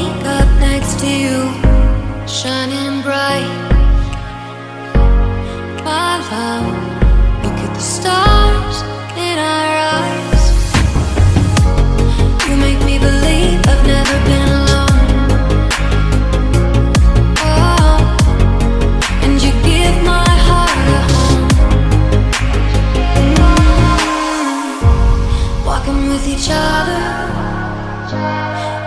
wake up next to you, shining bright. My love, look at the stars in our eyes. You make me believe I've never been alone. Oh, and you give my heart a home. Walking with each other,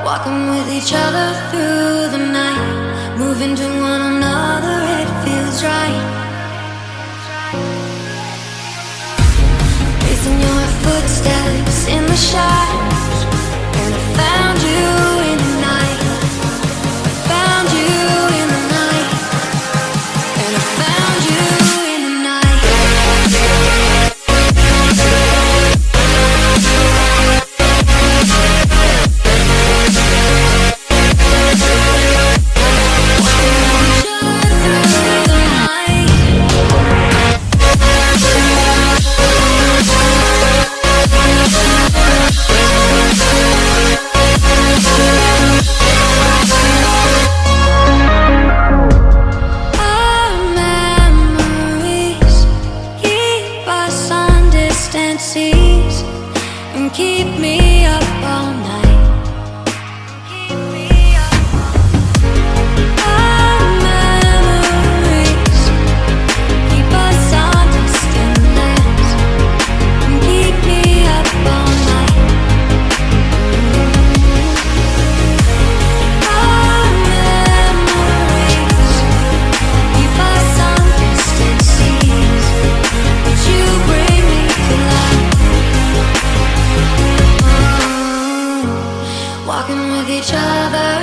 walking with each other through the night, moving to one another, it feels right. Tracing your footsteps in the shadows, and I found you in the night. I found you in the night, and I found you in the night. And keep me up all night. Our memories keep us on distant lands and keep me up all night. Our memories keep us on distant seas, but you bring me to life. Walking with each other,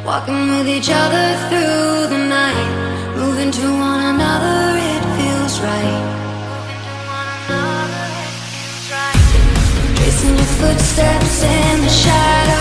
walking with each other through the night, moving to one another, it feels right. Tracing your footsteps in the shadows.